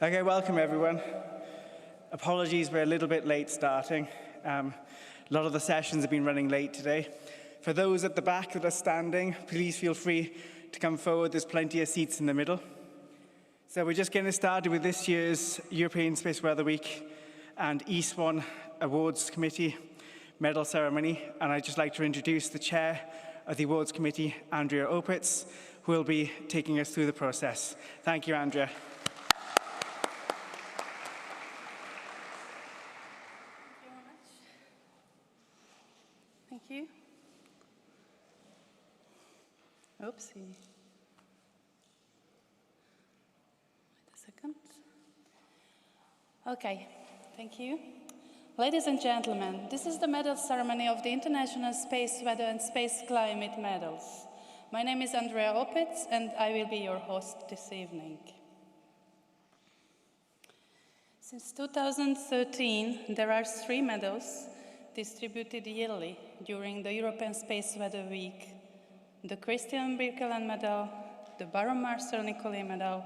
Okay, welcome everyone. Apologies, we're a little bit late starting. A lot of the sessions have been running late today. For those at the back that are standing, please feel free to come forward. There's plenty of seats in the middle. So we're just getting started with this year's European Space Weather Week and E-SWAN Awards Committee Medal Ceremony. And I'd just like to introduce the chair of the Awards Committee, Andrea Opitz, who will be taking us through the process. Thank you, Andrea. Thank you. Oopsie. Wait a second. Okay, thank you. Ladies and gentlemen, this is the medal ceremony of the International Space Weather and Space Climate Medals. My name is Andrea Opitz, and I will be your host this evening. Since 2013, there are 3 medals distributed yearly during the European Space Weather Week: the Kristian Birkeland Medal, the Baron Marcel Nicolai Medal,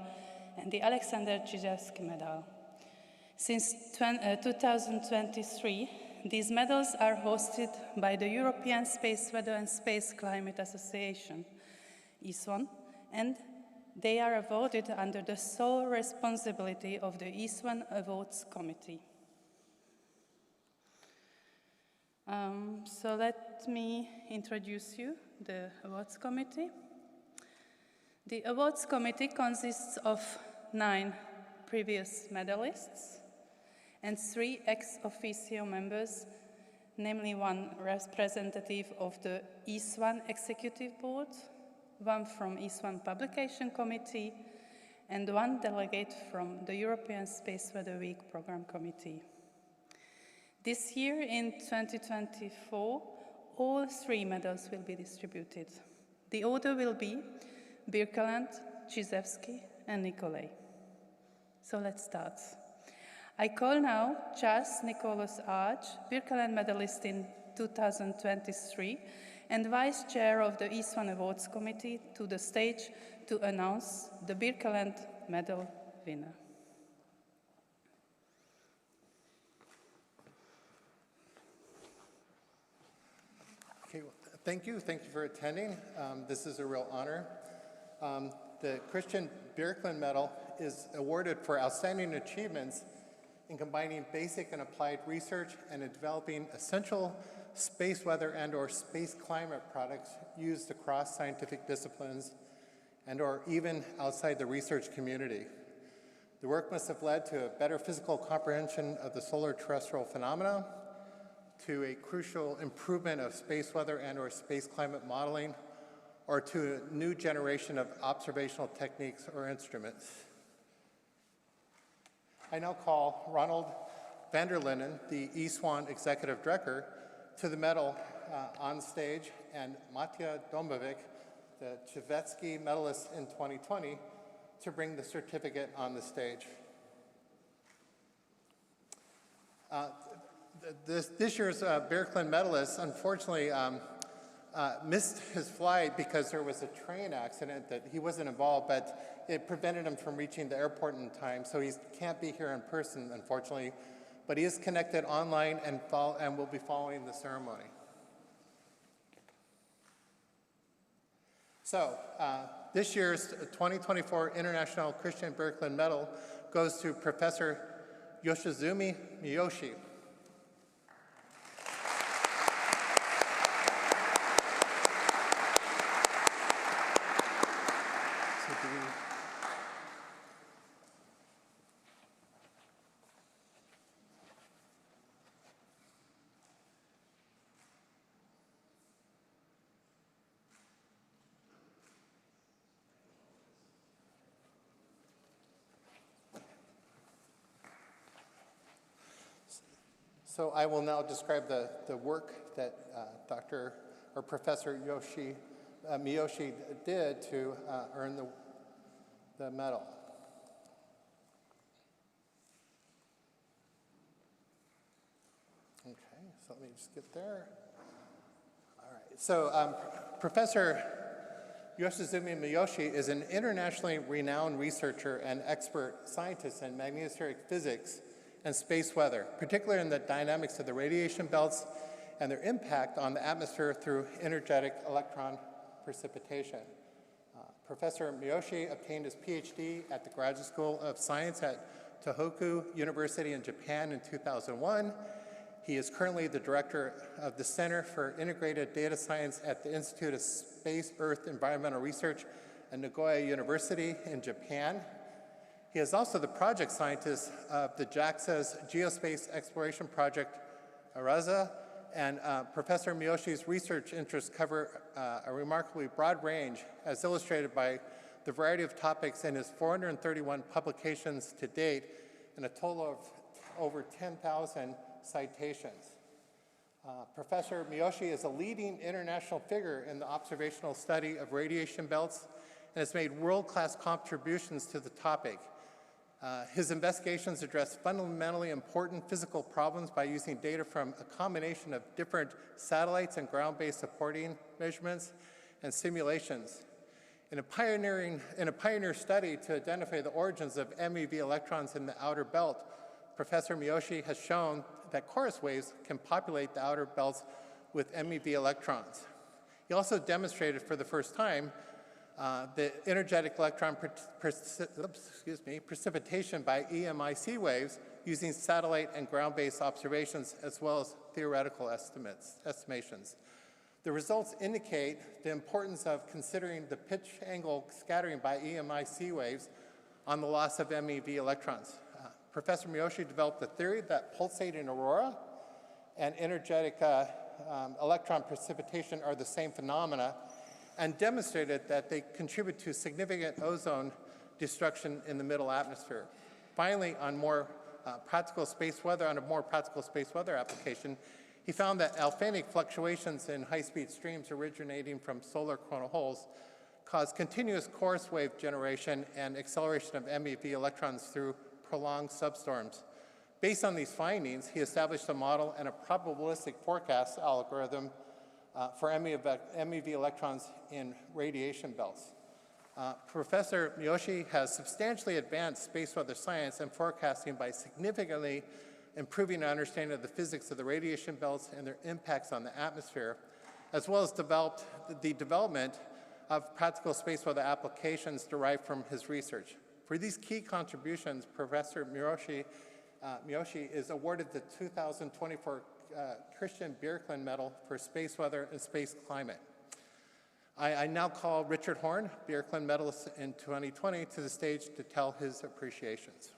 and the Alexander Zizewski Medal. Since 2023, these medals are hosted by the European Space Weather and Space Climate Association, E-SWAN, and they are awarded under the sole responsibility of the E-SWAN Awards Committee. So let me introduce you the Awards Committee. The Awards Committee consists of 9 previous medalists and 3 ex officio members, namely 1 representative of the E-SWAN Executive Board, 1 from E-SWAN Publication Committee, and 1 delegate from the European Space Weather Week Program Committee. This year, in 2024, all 3 medals will be distributed. The order will be Birkeland, Zizewski, and Nicolai. So let's start. I call now Charles Nicholas Arch, Birkeland medalist in 2023 and Vice Chair of the E-SWAN Awards Committee, to the stage to announce the Birkeland Medal winner. Okay, well, thank you for attending. This is a real honor. The Kristian Birkeland Medal is awarded for outstanding achievements in combining basic and applied research and in developing essential space weather and/or space climate products used across scientific disciplines and/or even outside the research community. The work must have led to a better physical comprehension of the solar terrestrial phenomena, to a crucial improvement of space weather and/or space climate modeling, or to a new generation of observational techniques or instruments. I now call Ronald van der Linden, the E-SWAN Executive Director, to the medal on stage, and Matija Dombovic, the Zizewski medalist in 2020, to bring the certificate on the stage. This year's Birkeland medalist, unfortunately, missed his flight because there was a train accident that he wasn't involved, but it prevented him from reaching the airport in time, so he can't be here in person, unfortunately, but he is connected online and will be following the ceremony. So, this year's 2024 International Kristian Birkeland Medal goes to Professor Yoshizumi Miyoshi. So I will now describe the work that Professor Miyoshi did to earn the medal. Okay, so let me just get there. All right, so Professor Yoshizumi Miyoshi is an internationally renowned researcher and expert scientist in magnetospheric physics and space weather, particularly in the dynamics of the radiation belts and their impact on the atmosphere through energetic electron precipitation. Professor Miyoshi obtained his PhD at the Graduate School of Science at Tohoku University in Japan in 2001. He is currently the director of the Center for Integrated Data Science at the Institute of Space, Earth, Environmental Research at Nagoya University in Japan. He is also the project scientist of the JAXA's Geospace Exploration Project, Arase, and Professor Miyoshi's research interests cover a remarkably broad range, as illustrated by the variety of topics in his 431 publications to date, and a total of over 10,000 citations. Professor Miyoshi is a leading international figure in the observational study of radiation belts and has made world-class contributions to the topic. His investigations address fundamentally important physical problems by using data from a combination of different satellites and ground-based supporting measurements and simulations. In a pioneer study to identify the origins of MEV electrons in the outer belt, Professor Miyoshi has shown that chorus waves can populate the outer belts with MEV electrons. He also demonstrated for the first time the energetic electron precipitation by EMIC waves using satellite and ground-based observations, as well as theoretical estimations. The results indicate the importance of considering the pitch angle scattering by EMIC waves on the loss of MEV electrons. Professor Miyoshi developed a theory that pulsating aurora and energetic electron precipitation are the same phenomena, and demonstrated that they contribute to significant ozone destruction in the middle atmosphere. Finally, on a more practical space weather application, he found that alphanic fluctuations in high-speed streams originating from solar coronal holes cause continuous chorus wave generation and acceleration of MEV electrons through prolonged substorms. Based on these findings, he established a model and a probabilistic forecast algorithm for MEV electrons in radiation belts. Professor Miyoshi has substantially advanced space weather science and forecasting by significantly improving our understanding of the physics of the radiation belts and their impacts on the atmosphere, as well as developed the development of practical space weather applications derived from his research. For these key contributions, Professor Miyoshi is awarded the 2024 Kristian Birkeland Medal for Space Weather and Space Climate. I now call Richard Horn, Birkeland Medalist in 2020, to the stage to tell his appreciations.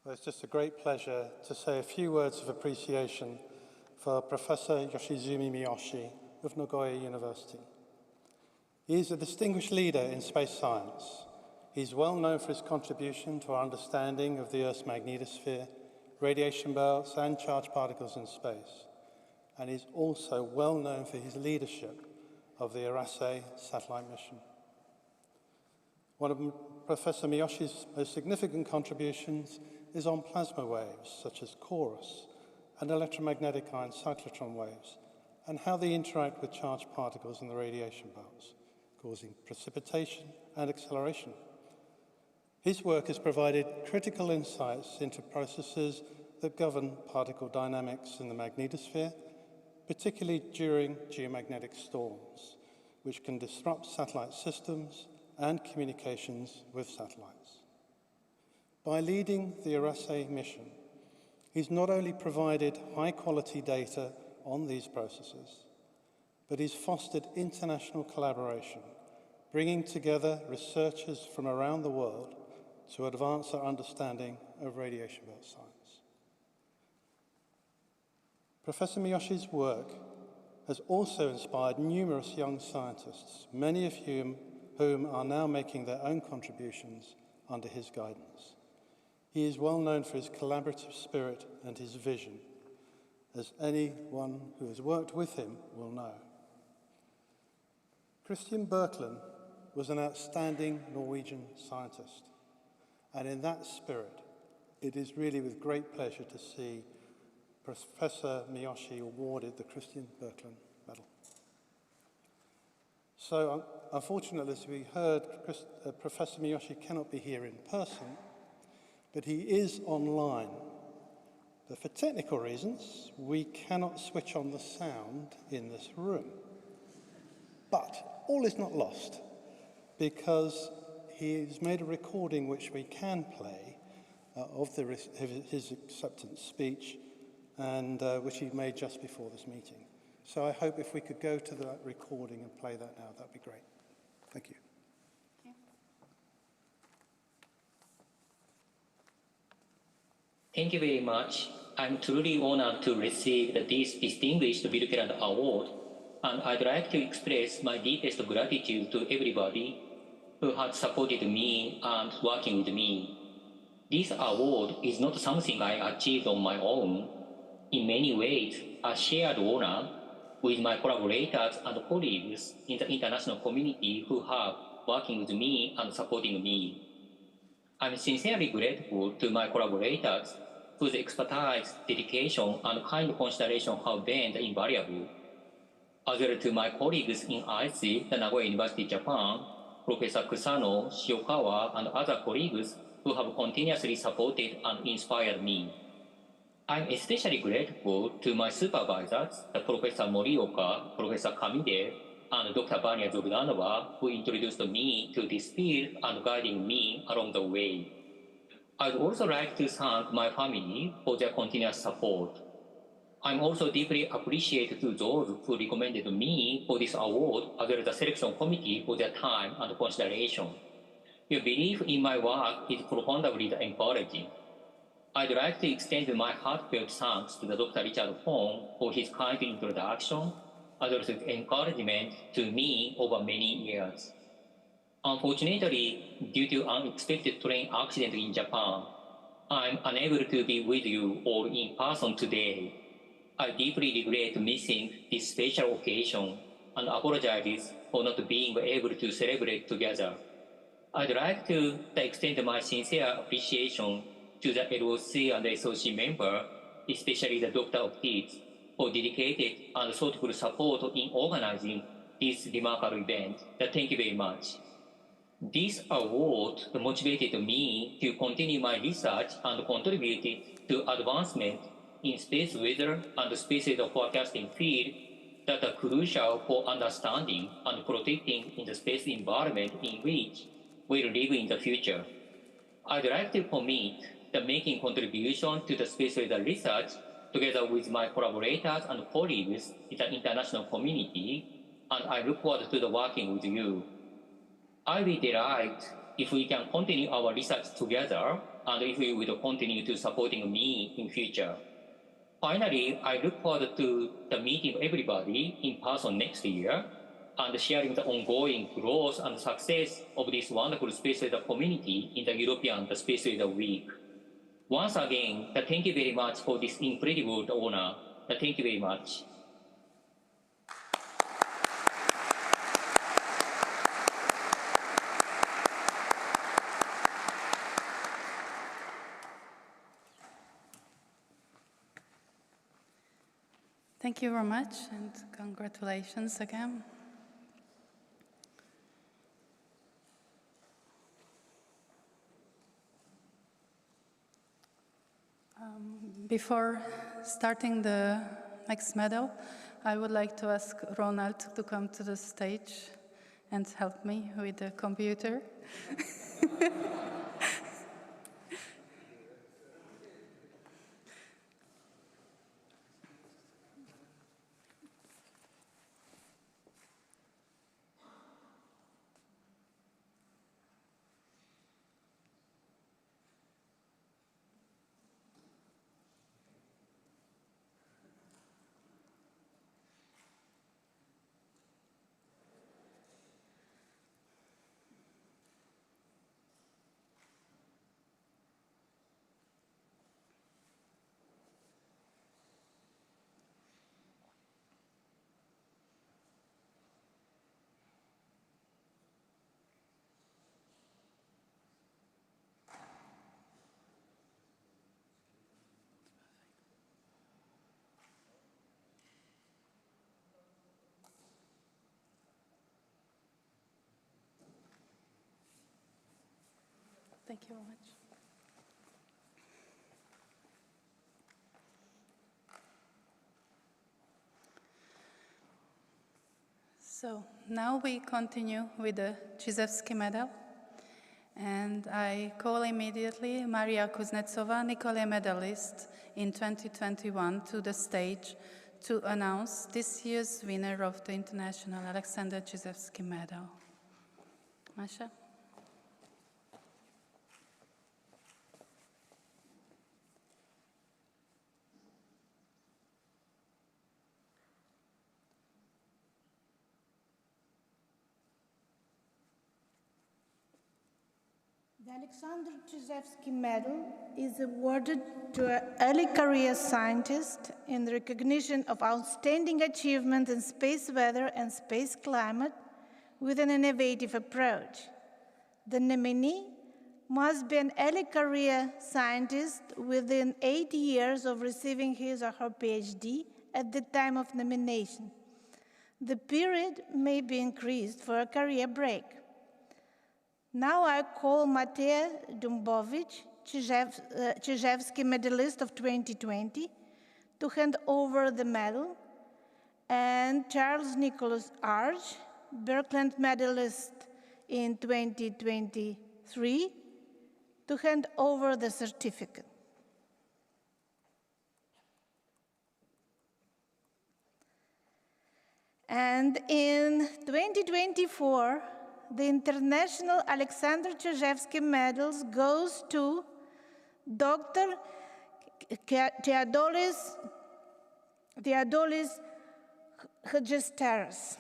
Well, it's just a great pleasure to say a few words of appreciation for Professor Yoshizumi Miyoshi of Nagoya University. He is a distinguished leader in space science. He's well known for his contribution to our understanding of the Earth's magnetosphere, radiation belts, and charged particles in space. And he's also well known for his leadership of the Arase satellite mission. One of Professor Miyoshi's most significant contributions is on plasma waves, such as chorus, and electromagnetic ion cyclotron waves, and how they interact with charged particles in the radiation belts, causing precipitation and acceleration. His work has provided critical insights into processes that govern particle dynamics in the magnetosphere, particularly during geomagnetic storms, which can disrupt satellite systems and communications with satellites. By leading the Arase mission, he's not only provided high-quality data on these processes, but he's fostered international collaboration, bringing together researchers from around the world to advance our understanding of radiation belt science. Professor Miyoshi's work has also inspired numerous young scientists, many of whom are now making their own contributions under his guidance. He is well known for his collaborative spirit and his vision. as anyone who has worked with him will know. Kristian Birkeland was an outstanding Norwegian scientist, and in that spirit, it is really with great pleasure to see Professor Miyoshi awarded the Kristian Birkeland Medal. So, unfortunately, as we heard, Professor Miyoshi cannot be here in person, but he is online. But for technical reasons, we cannot switch on the sound in this room. But all is not lost, because he's made a recording which we can play of his acceptance speech, and which he made just before this meeting. So I hope if we could go to that recording and play that now, that'd be great. Thank you. Thank you very much. I'm truly honored to receive this distinguished Birkeland Award, and I'd like to express my deepest gratitude to everybody who has supported me and working with me. This award is not something I achieved on my own. In many ways, a shared honor with my collaborators and colleagues in the international community who have working with me and supporting me. I'm sincerely grateful to my collaborators whose expertise, dedication, and kind consideration have been invaluable. As well to my colleagues in Arase, the Nagoya University, Japan, Professor Kusano, Shiokawa, and other colleagues who have continuously supported and inspired me. I'm especially grateful to my supervisors, the Professor Morioka, Professor Kamide, and Dr. Vanya Zogdanova, who introduced me to this field and guiding me along the way. I'd also like to thank my family for their continuous support. I'm also deeply appreciative to those who recommended me for this award, as well as the selection committee for their time and consideration. Your belief in my work is profoundly encouraging. I'd like to extend my heartfelt thanks to Dr. Richard Fong for his kind introduction, as well as encouragement to me over many years. Unfortunately, due to unexpected train accident in Japan, I'm unable to be with you all in person today. I deeply regret missing this special occasion and apologize for not being able to celebrate together. I'd like to extend my sincere appreciation to the LOC and SOC member, especially the Doctor of Kids, for dedicated and thoughtful support in organizing this remarkable event. Thank you very much. This award motivated me to continue my research and contributed to advancement in space weather and space weather forecasting field that are crucial for understanding and protecting in the space environment in which we'll live in the future. I'd like to commit to making contribution to the space weather research together with my collaborators and colleagues in the international community, and I look forward to the working with you. I'll be delighted if we can continue our research together and if you will continue to supporting me in future. Finally, I look forward to the meeting everybody in person next year and sharing the ongoing growth and success of this wonderful space weather community in the European Space Weather Week. Once again, thank you very much for this incredible honor. Thank you very much. Thank you very much, and congratulations again. Before starting the next medal, I would like to ask Ronald to come to the stage and help me with the computer. Thank you very much. So now we continue with the Krzyzewski Medal. And I call immediately Maria Kuznetsova, Nicolai medalist in 2021, to the stage to announce this year's winner of the International Alexander Krzyzewski Medal. Masha? The Alexander Krzyzewski Medal is awarded to an early career scientist in recognition of outstanding achievement in space weather and space climate with an innovative approach. The nominee must be an early career scientist within 8 years of receiving his or her PhD at the time of nomination. The period may be increased for a career break. Now I call Matej Dumbovic, Krzyzewski medalist of 2020, to hand over the medal, and Charles Nicholas Arge, Birkeland medalist in 2023, to hand over the certificate. And in 2024, the International Alexander Krzyzewski Medals goes to Dr. Theodolis Hadjisteras.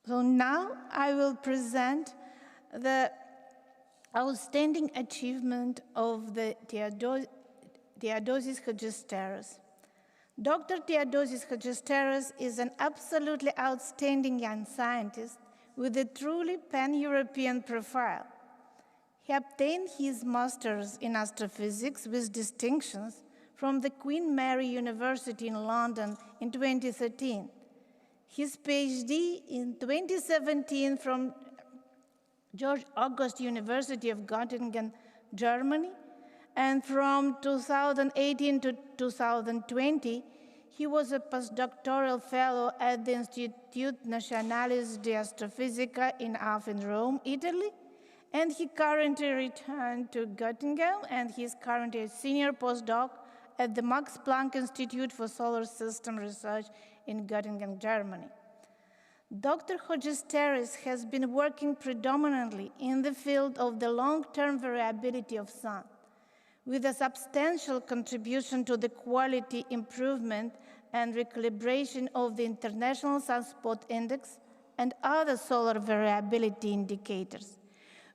So now I will present the outstanding achievement of the Theodosis Hadjisteras. Dr. Theodosis Hadjisteras is an absolutely outstanding young scientist with a truly pan-European profile. He obtained his master's in astrophysics with distinctions from the Queen Mary University in London in 2013. His PhD in 2017 from George August University of Göttingen, Germany, and from 2018 to 2020, he was a postdoctoral fellow at the Istituto Nazionale di Astrofisica in Athens, Rome, Italy, and he currently returned to Göttingen, and he's currently a senior postdoc at the Max Planck Institute for Solar System Research in Göttingen, Germany. Dr. Hadjisteras has been working predominantly in the field of the long-term variability of sun, with a substantial contribution to the quality improvement and recalibration of the International Sunspot Index and other solar variability indicators,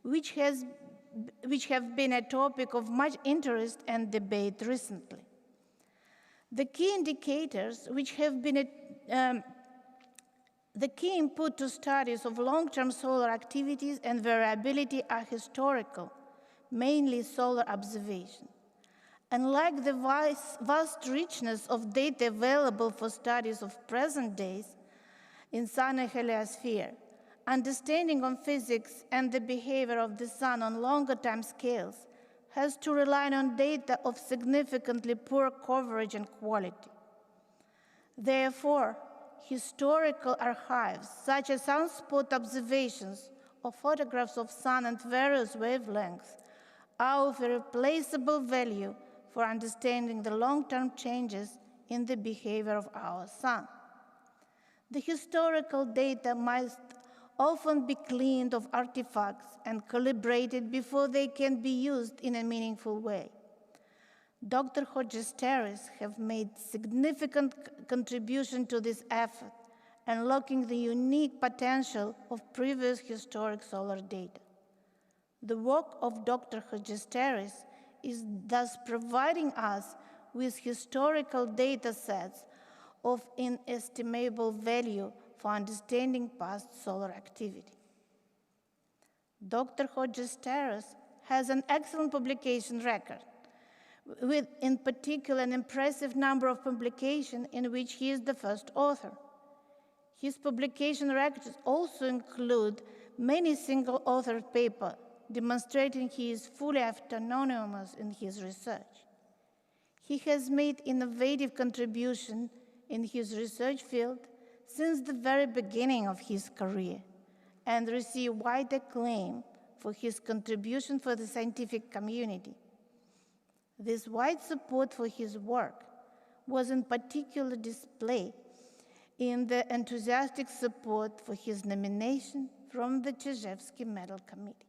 which have been a topic of much interest and debate recently. The key indicators which have been the key input to studies of long-term solar activities and variability are historical, mainly solar observation. Unlike the vast richness of data available for studies of present days in sun and heliosphere, understanding of physics and the behavior of the sun on longer time scales has to rely on data of significantly poor coverage and quality. Therefore, historical archives, such as sunspot observations of photographs of sun at various wavelengths are of irreplaceable value for understanding the long-term changes in the behavior of our sun. The historical data must often be cleaned of artifacts and calibrated before they can be used in a meaningful way. Dr. Hodges-Terrace have made significant contribution to this effort, unlocking the unique potential of previous historic solar data. The work of Dr. Hodges-Terrace is thus providing us with historical data sets of inestimable value for understanding past solar activity. Dr. Hodges-Terrace has an excellent publication record, with in particular an impressive number of publications in which he is the first author. His publication records also include many single-authored papers, demonstrating he is fully autonomous in his research. He has made innovative contributions in his research field since the very beginning of his career and received wide acclaim for his contribution for the scientific community. This wide support for his work was in particular displayed in the enthusiastic support for his nomination from the E-SWAN Medal Committee.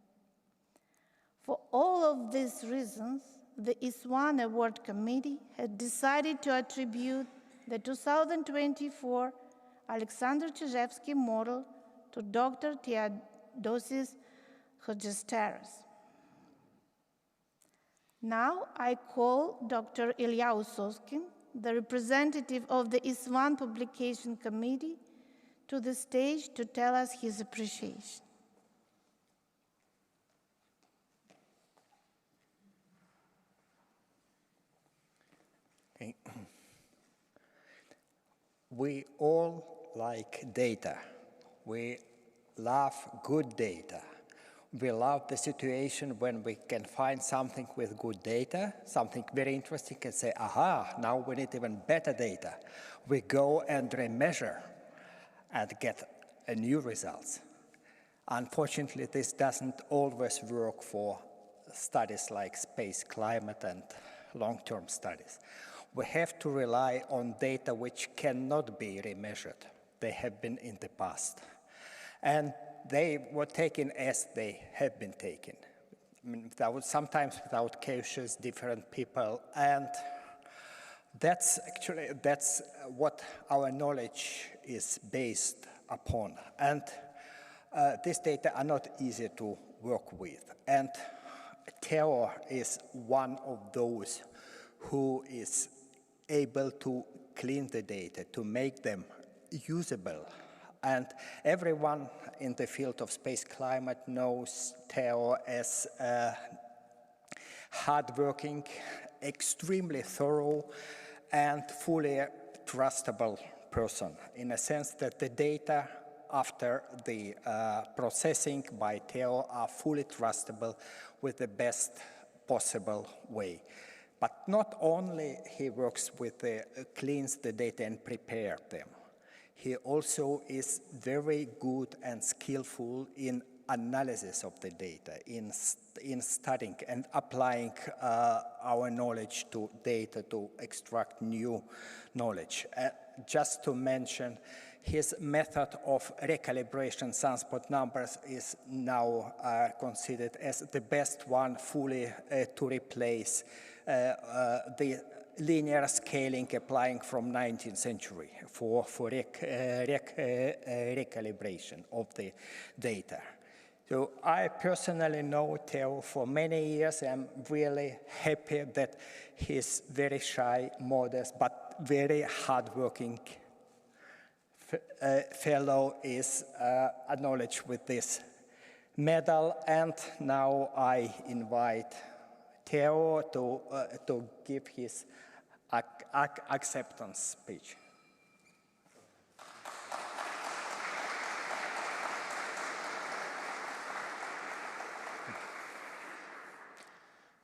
For all of these reasons, the E-SWAN Award Committee had decided to attribute the 2024 Alexander Chizhevsky Medal to Dr. Theodosis Hodges-Terrace. Now I call Dr. Ilya Usoskin, the representative of the E-SWAN Publication Committee, to the stage to tell us his appreciation. Okay. We all like data. We love good data. We love the situation when we can find something with good data, something very interesting, and say, aha, now we need even better data. We go and remeasure and get new results. Unfortunately, this doesn't always work for studies like space, climate, and long-term studies. We have to rely on data which cannot be remeasured. They have been in the past. And they were taken as they have been taken, sometimes without cautious, different people, and that's what our knowledge is based upon. And these data are not easy to work with. And Theo is one of those who is able to clean the data, to make them usable. And everyone in the field of space climate knows Theo as a hardworking, extremely thorough, and fully trustable person, in a sense that the data after the processing by Theo are fully trustable with the best possible way. But not only he works with cleans the data and prepare them, he also is very good and skillful in analysis of the data, in studying and applying our knowledge to data to extract new knowledge. Just to mention, his method of recalibration sunspot numbers is now considered as the best one fully to replace the linear scaling applying from 19th century for recalibration of the data. So I personally know Theo for many years. I'm really happy that he's very shy, modest, but very hardworking fellow is acknowledged with this medal. And now I invite Theo to give his acceptance speech.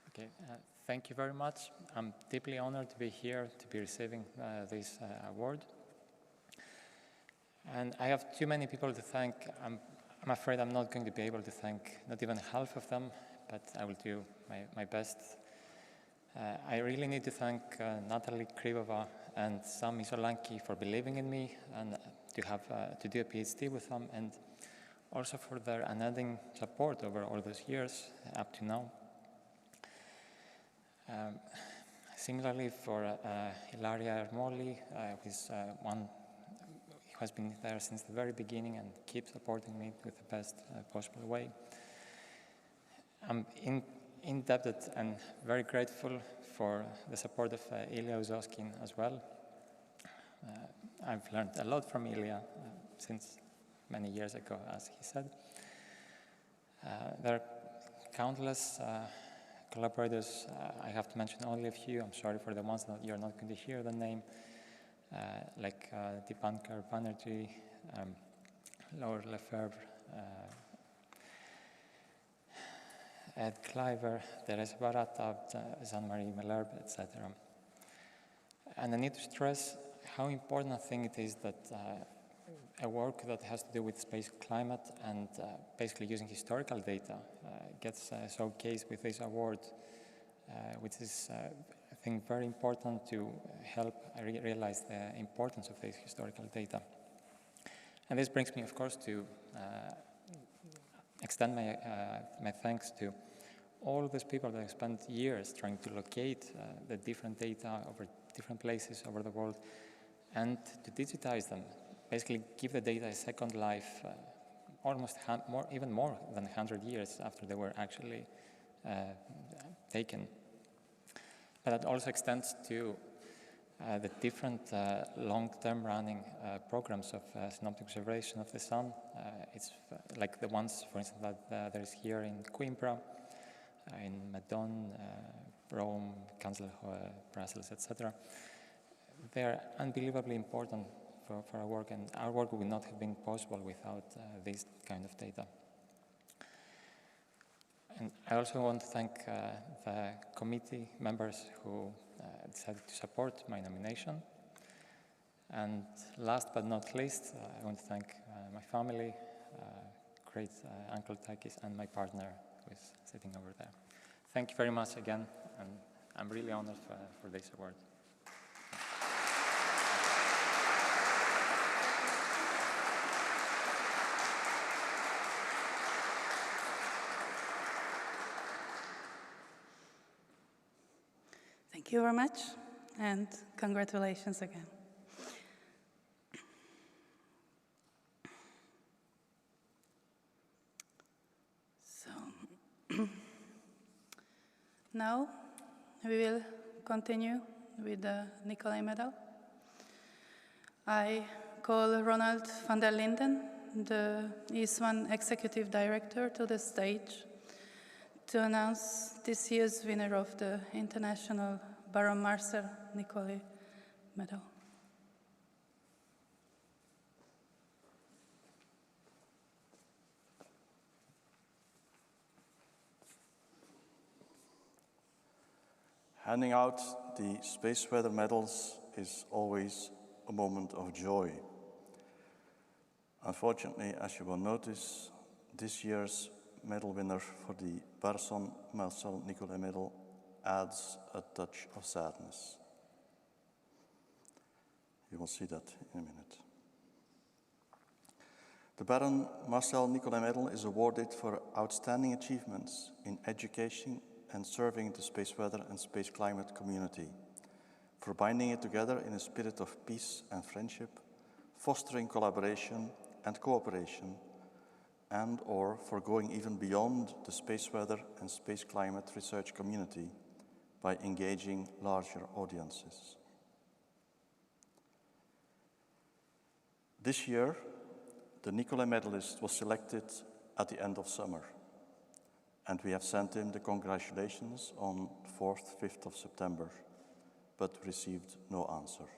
Okay, thank you very much. I'm deeply honored to be here to be receiving this award. And I have too many people to thank. I'm I'm afraid I'm not going to be able to thank not even half of them, but I will do my best. I really need to thank Natalie Krivova and Sami Solanki for believing in me and to do a PhD with them, and also for their unending support over all those years up to now. Similarly for Ilaria Ermoli, who is one who has been there since the very beginning and keeps supporting me with the best possible way. I'm indebted and very grateful for the support of Ilya Uzoskin as well. I've learned a lot from Ilya since many years ago, as he said. There are countless collaborators. I have to mention only a few. I'm sorry for the ones that you're not going to hear the name, like Dipankar Banerjee, Laure Lefebvre, Ed Cliver, Teresa Barata, Jean-Marie Malherbe, etc. And I need to stress how important I think it is that a work that has to do with space climate and basically using historical data gets showcased with this award, which is, I think, very important to help realize the importance of this historical data. And this brings me, of course, to extend my thanks to all those people that have spent years trying to locate the different data over different places over the world and to digitize them, basically give the data a second life, almost even more than 100 years after they were actually taken. But that also extends to the different long-term running programs of synoptic observation of the sun. It's like the ones, for instance, that there is here in Coimbra, in Meudon, Rome, Kanzelhoe, Brussels, etc. They are unbelievably important for our work, and our work would not have been possible without this kind of data. And I also want to thank the committee members who decided to support my nomination. And last but not least, I want to thank my family, great Uncle Takis, and my partner who is sitting over there. Thank you very much again, and I'm really honored for this award. Thank you very much, and congratulations again. So, now we will continue with the Nicolai Medal. I call Ronald van der Linden, the E-SWAN Executive Director, to the stage to announce this year's winner of the International Baron Marcel Nicolai Medal. Handing out the space weather medals is always a moment of joy. Unfortunately, as you will notice, this year's medal winner for the Baron Marcel Nicolai Medal adds a touch of sadness. You will see that in a minute. The Baron Marcel Nicolai Medal is awarded for outstanding achievements in education and serving the space weather and space climate community, for binding it together in a spirit of peace and friendship, fostering collaboration and cooperation, and or for going even beyond the space weather and space climate research community by engaging larger audiences. This year, the Nicolai medalist was selected at the end of summer, and we have sent him the congratulations on 4th, 5th of September, but received no answer.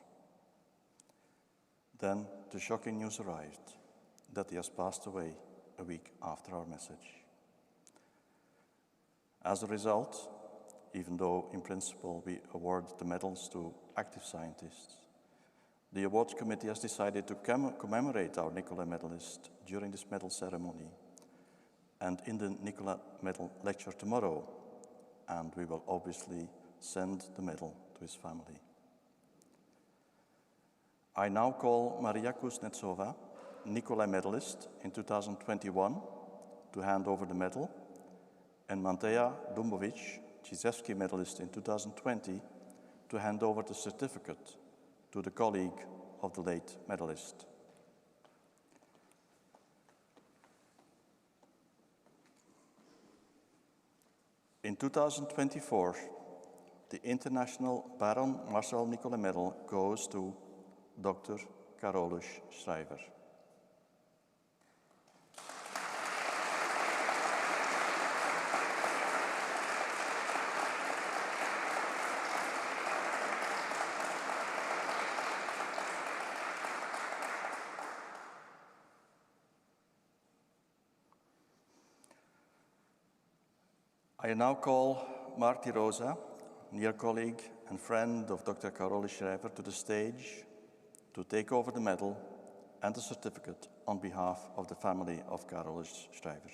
Then the shocking news arrived that he has passed away a week after our message. As a result, even though in principle we award the medals to active scientists, The awards committee has decided to commemorate our Nicola medalist during this medal ceremony and in the Nicola Medal lecture tomorrow, and we will obviously send the medal to his family. I now call Maria Kuznetsova, Nicola medalist in 2021, to hand over the medal, and Manteja Dumbovic, Krzyzewski medalist in 2020, to hand over the certificate to the colleague of the late medalist. In 2024, the International Baron Marcel Nicola Medal goes to Dr. Carolus Schrijver. I now call Marty Rosa, near colleague and friend of Dr. Carolus Schrijver, to the stage to take over the medal and the certificate on behalf of the family of Carolus Schrijver.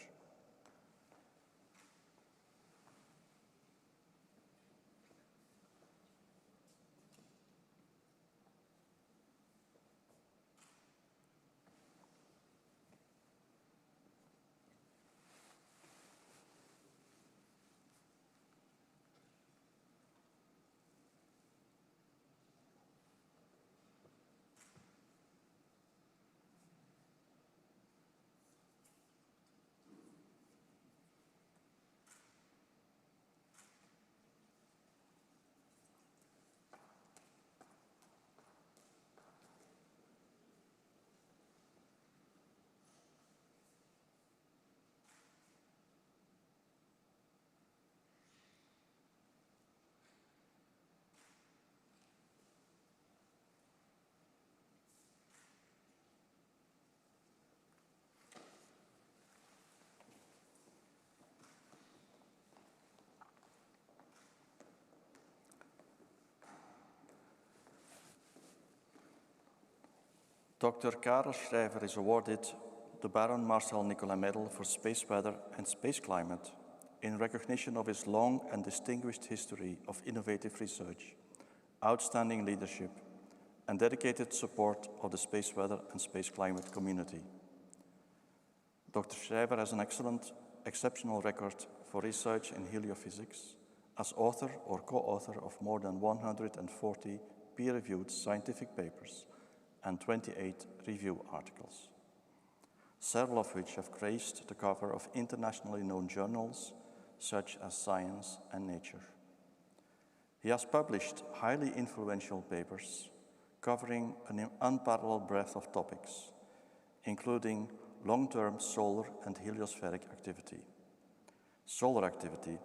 Dr. Karel Schrijver is awarded the Baron Marcel Nicola Medal for Space Weather and Space Climate in recognition of his long and distinguished history of innovative research, outstanding leadership, and dedicated support of the space weather and space climate community. Dr. Schrijver has an exceptional record for research in heliophysics as author or co-author of more than 140 peer-reviewed scientific papers and 28 review articles, several of which have graced the cover of internationally known journals such as Science and Nature. He has published highly influential papers covering an unparalleled breadth of topics, including long-term solar and heliospheric activity, solar activity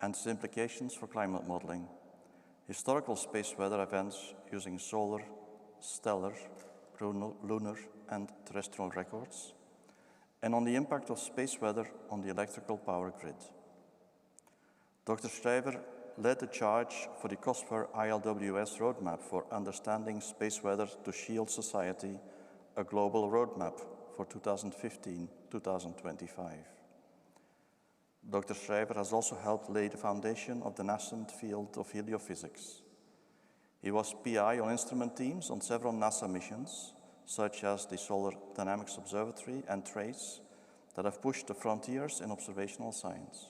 and its implications for climate modeling, historical space weather events using solar, stellar, lunar, and terrestrial records, and on the impact of space weather on the electrical power grid. Dr. Schrijver led the charge for the COSPER ILWS roadmap for understanding space weather to shield society, a global roadmap for 2015-2025. Dr. Schrijver has also helped lay the foundation of the nascent field of heliophysics. He was PI on instrument teams on several NASA missions, such as the Solar Dynamics Observatory and TRACE, that have pushed the frontiers in observational science.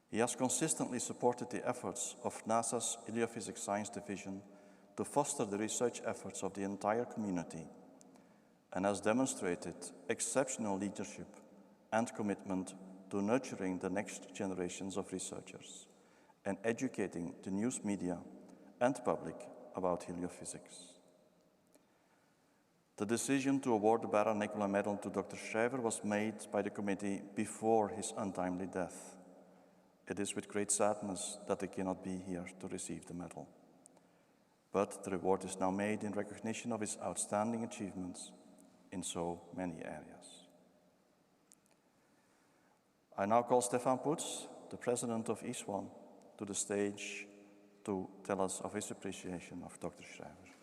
He has consistently supported the efforts of NASA's Heliophysics Science Division to foster the research efforts of the entire community, and has demonstrated exceptional leadership and commitment to nurturing the next generations of researchers and educating the news media and public about heliophysics. The decision to award the Baron Nicola Medal to Dr. Schrijver was made by the committee before his untimely death. It is with great sadness that he cannot be here to receive the medal. But the award is now made in recognition of his outstanding achievements in so many areas. I now call Stefan Poets, the president of E-SWAN, to the stage to tell us of his appreciation of Dr. Schrijver.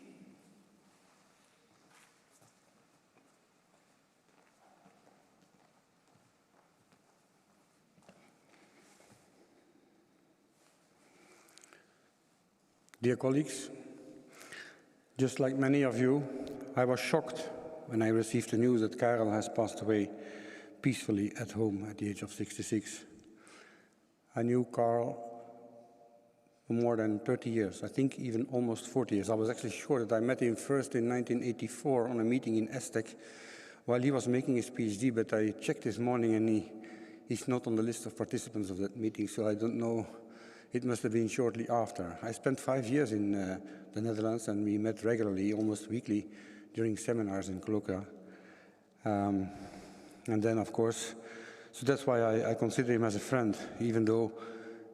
Dear colleagues, just like many of you, I was shocked when I received the news that Karel has passed away peacefully at home at the age of 66. I knew Karel for more than 30 years, I think even almost 40 years. I was actually sure that I met him first in 1984 on a meeting in ESTEC while he was making his PhD, but I checked this morning and he's not on the list of participants of that meeting, so I don't know. It must have been shortly after. I spent 5 years in the Netherlands, and we met regularly, almost weekly, during seminars and colloquia. And then, of course, so that's why I consider him as a friend, even though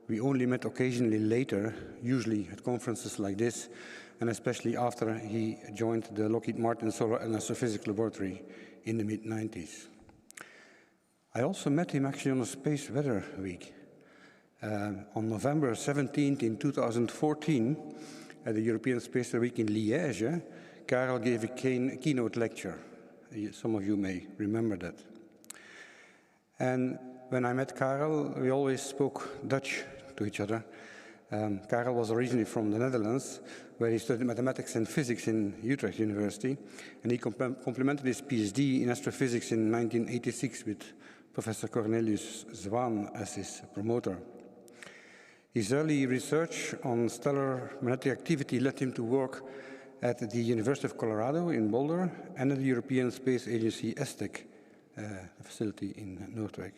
we only met occasionally later, usually at conferences like this, and especially after he joined the Lockheed Martin Solar and Astrophysics Laboratory in the mid-90s. I also met him actually on a Space Weather Week. On November 17th in 2014, at the European Space Weather Week in Liège, Karel gave a keynote lecture. Some of you may remember that. And when I met Karel, we always spoke Dutch to each other. Karel was originally from the Netherlands, where he studied mathematics and physics in Utrecht University, and he complemented his PhD in astrophysics in 1986 with Professor Cornelius Zwaan as his promoter. His early research on stellar magnetic activity led him to work at the University of Colorado in Boulder and at the European Space Agency ESTEC facility in Noordwijk.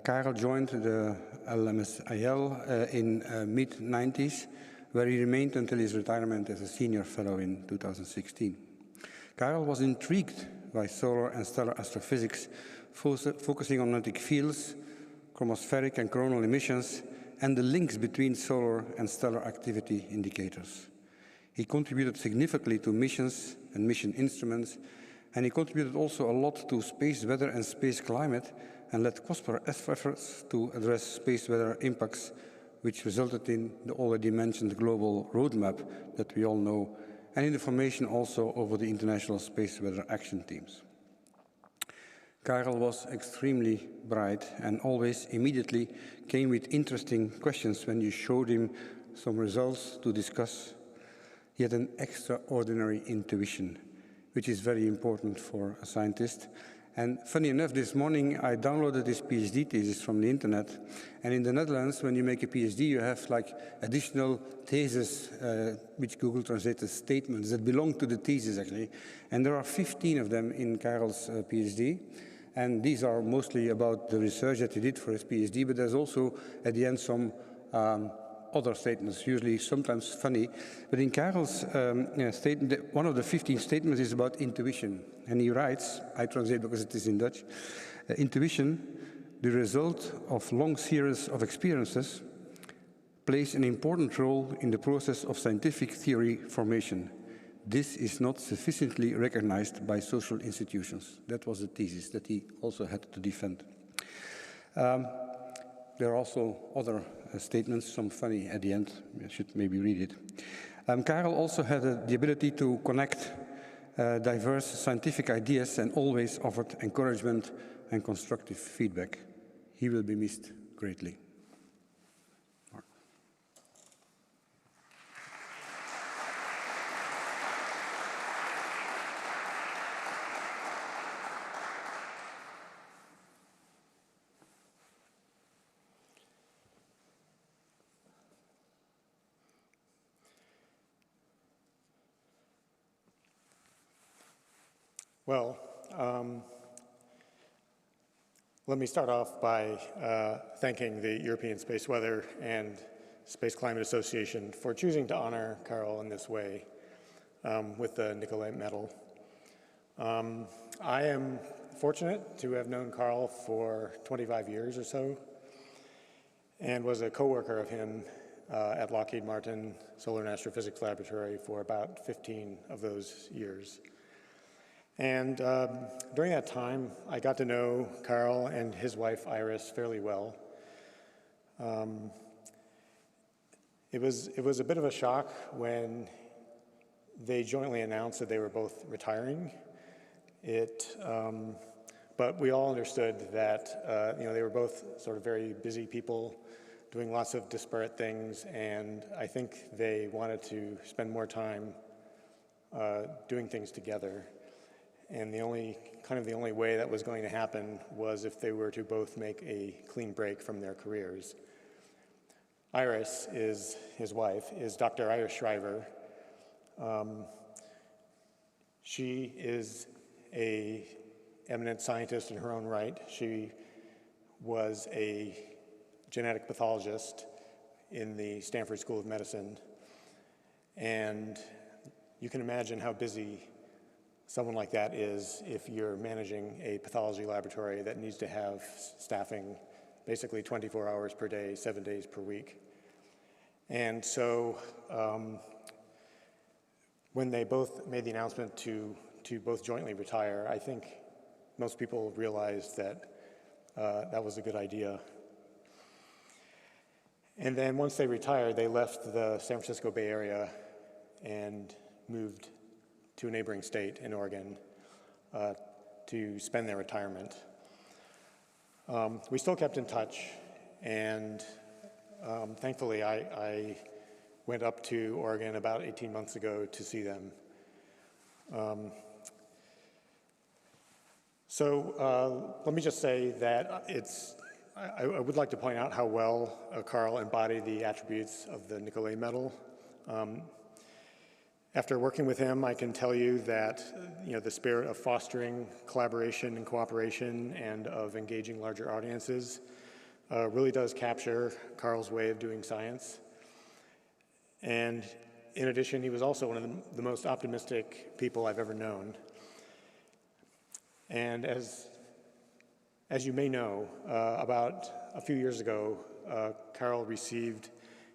Karel joined the LMSIL in mid-90s, where he remained until his retirement as a senior fellow in 2016. Karel was intrigued by solar and stellar astrophysics, focusing on magnetic fields, chromospheric and coronal emissions, and the links between solar and stellar activity indicators. He contributed significantly to missions and mission instruments, and he contributed also a lot to space weather and space climate, and led COSPAR efforts to address space weather impacts, which resulted in the already mentioned global roadmap that we all know, and in the formation also over the international space weather action teams. Karel was extremely bright and always immediately came with interesting questions when you showed him some results to discuss. He had an extraordinary intuition, which is very important for a scientist. And funny enough, this morning I downloaded his PhD thesis from the internet. And in the Netherlands, when you make a PhD, you have like additional theses, which Google translates as statements that belong to the thesis actually. And there are 15 of them in Karel's PhD. And these are mostly about the research that he did for his PhD, but there's also at the end some other statements, usually sometimes funny. But in Karel's statement, one of the 15 statements is about intuition. And he writes, I translate because it is in Dutch, intuition, the result of long series of experiences, plays an important role in the process of scientific theory formation. This is not sufficiently recognized by social institutions. That was the thesis that he also had to defend. There are also other statements, some funny at the end. I should maybe read it. Karel also had the ability to connect diverse scientific ideas and always offered encouragement and constructive feedback. He will be missed greatly. Well, let me start off by thanking the European Space Weather and Space Climate Association for choosing to honor Karel in this way with the Nicolai Medal. I am fortunate to have known Karel for 25 years or so and was a co-worker of him at Lockheed Martin Solar and Astrophysics Laboratory for about 15 of those years. And during that time, I got to know Karel and his wife, Arase, fairly well. It was a bit of a shock when they jointly announced that they were both retiring. But we all understood that they were both sort of very busy people, doing lots of disparate things, and I think they wanted to spend more time doing things together. And the only way that was going to happen was if they were to both make a clean break from their careers. Iris, his wife, is Dr. Iris Shriver. She is an eminent scientist in her own right. She was a genetic pathologist in the Stanford School of Medicine. And you can imagine how busy someone like that is if you're managing a pathology laboratory that needs to have staffing basically 24 hours per day, 7 days per week. And so when they both made the announcement to both jointly retire, I think most people realized that that was a good idea. And then once they retired, they left the San Francisco Bay Area and moved to a neighboring state in Oregon to spend their retirement. We still kept in touch, and thankfully I went up to Oregon about 18 months ago to see them. Let me just say that I would like to point out how well Carl embodied the attributes of the Nicolay Medal. After working with him, I can tell you that the spirit of fostering collaboration and cooperation and of engaging larger audiences really does capture Carl's way of doing science. And in addition, he was also one of the most optimistic people I've ever known. And as you may know, about a few years ago, Carl received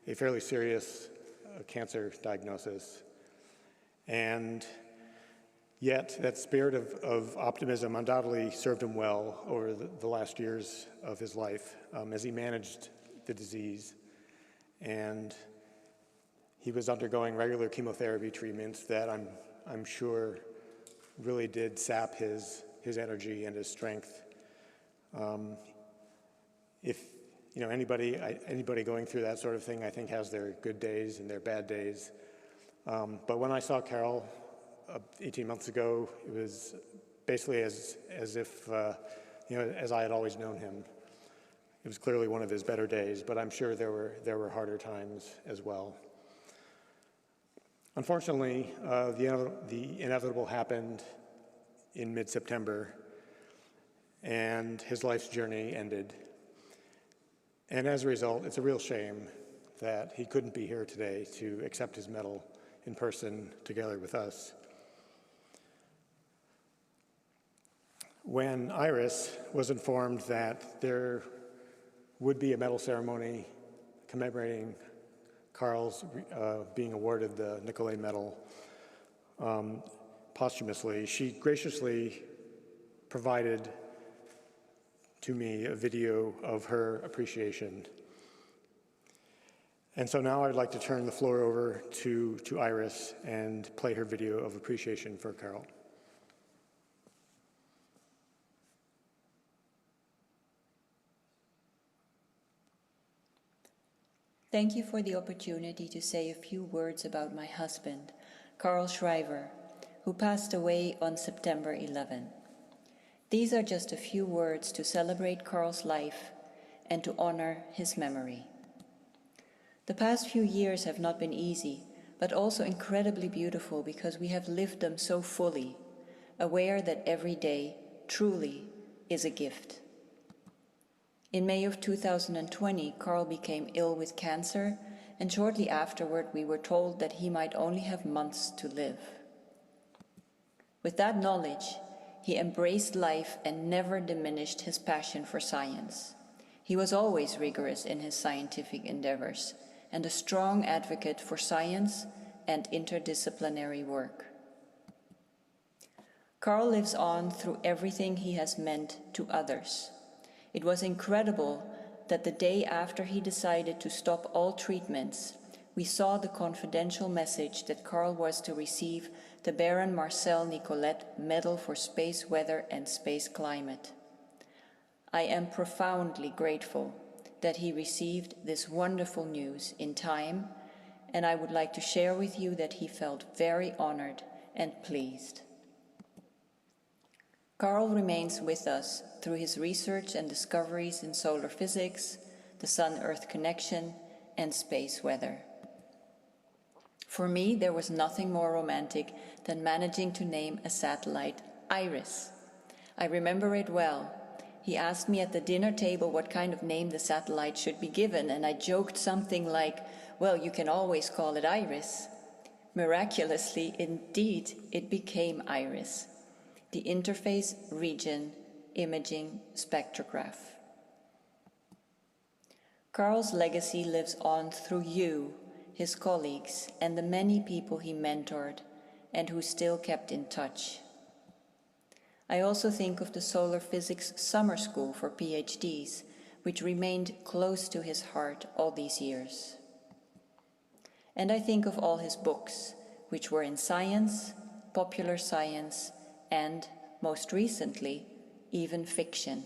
a fairly serious cancer diagnosis. And yet that spirit of optimism undoubtedly served him well over the last years of his life as he managed the disease. And he was undergoing regular chemotherapy treatments that I'm sure really did sap his energy and his strength. If anybody going through that sort of thing, I think has their good days and their bad days. But when I saw Carol 18 months ago, it was basically as if as I had always known him. It was clearly one of his better days, but I'm sure there were harder times as well. Unfortunately, the inevitable happened in mid-September, and his life's journey ended. And as a result, it's a real shame that he couldn't be here today to accept his medal in person together with us. When Iris was informed that there would be a medal ceremony commemorating Carl's being awarded the Nicolay Medal posthumously, she graciously provided to me a video of her appreciation. And so now I'd like to turn the floor over to Iris and play her video of appreciation for Carl. Thank you for the opportunity to say a few words about my husband, Carl Shriver, who passed away on September 11. These are just a few words to celebrate Carl's life and to honor his memory. The past few years have not been easy, but also incredibly beautiful because we have lived them so fully, aware that every day truly is a gift. In May of 2020, Carl became ill with cancer, and shortly afterward we were told that he might only have months to live. With that knowledge, he embraced life and never diminished his passion for science. He was always rigorous in his scientific endeavors and a strong advocate for science and interdisciplinary work. Carl lives on through everything he has meant to others. It was incredible that the day after he decided to stop all treatments, we saw the confidential message that Carl was to receive the Baron Marcel Nicolet Medal for Space Weather and Space Climate. I am profoundly grateful that he received this wonderful news in time, and I would like to share with you that he felt very honored and pleased. Carl remains with us through his research and discoveries in solar physics, the Sun-Earth connection, and space weather. For me, there was nothing more romantic than managing to name a satellite Iris. I remember it well. He asked me at the dinner table what kind of name the satellite should be given, and I joked something like, well, you can always call it Iris. Miraculously, indeed, it became Iris, the Interface Region Imaging Spectrograph. Carl's legacy lives on through you, his colleagues, and the many people he mentored and who still kept in touch. I also think of the Solar Physics Summer School for PhDs, which remained close to his heart all these years. And I think of all his books, which were in science, popular science, and, most recently, even fiction.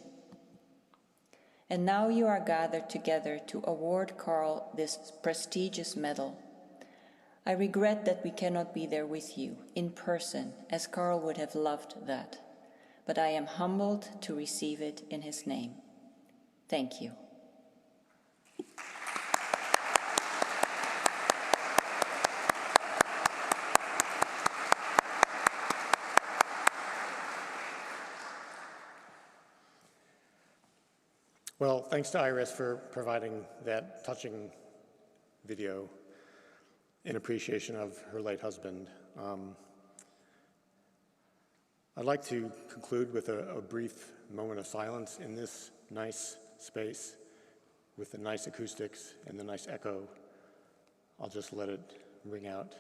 And now you are gathered together to award Carl this prestigious medal. I regret that we cannot be there with you, in person, as Carl would have loved that. But I am humbled to receive it in his name. Thank you. Well, thanks to Iris for providing that touching video in appreciation of her late husband. I'd like to conclude with a brief moment of silence in this nice space with the nice acoustics and the nice echo. I'll just let it ring out.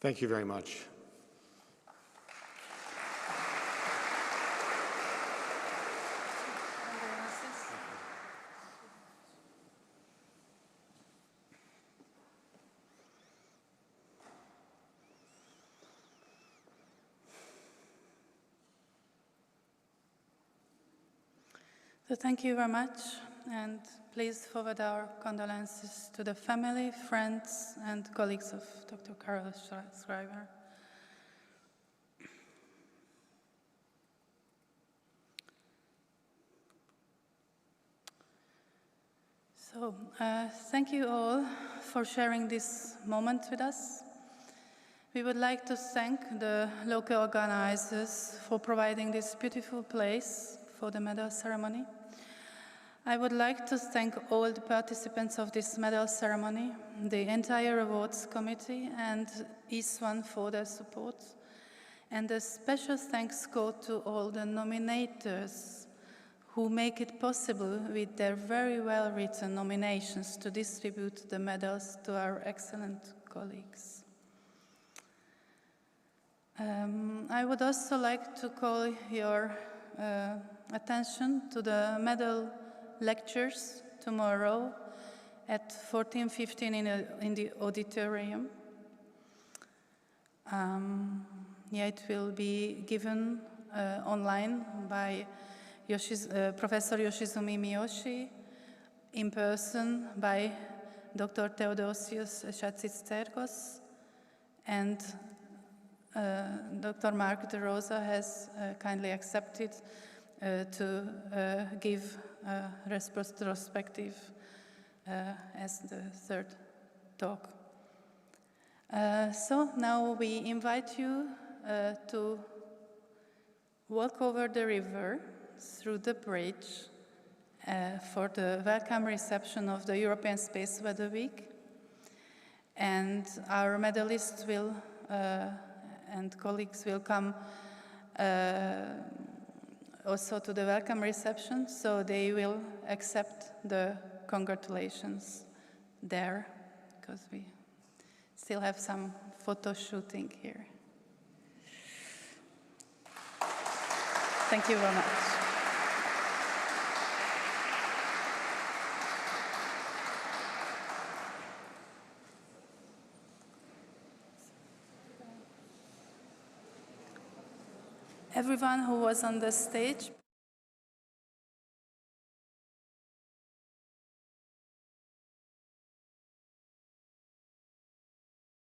Thank you very much. So thank you very much, and please forward our condolences to the family, friends, and colleagues of Dr. Carl Schreiber. So, thank you all for sharing this moment with us. We would like to thank the local organizers for providing this beautiful place for the medal ceremony. I would like to thank all the participants of this medal ceremony, the entire awards committee, and E-SWAN for their support. And a special thanks go to all the nominators who make it possible with their very well-written nominations to distribute the medals to our excellent colleagues. I would also like to call your attention to the medal lectures tomorrow at 14:15 in the auditorium. It will be given online by Professor Yoshizumi Miyoshi, in person by Dr. Theodosius Chatzisterkos, and Dr. Mark De Rosa has kindly accepted to give a retrospective as the third talk. So now we invite you to walk over the river through the bridge for the welcome reception of the European Space Weather Week. And our medalists will and colleagues will come also to the welcome reception, so they will accept the congratulations there, because we still have some photo shooting here. Thank you very much. Everyone who was on the stage,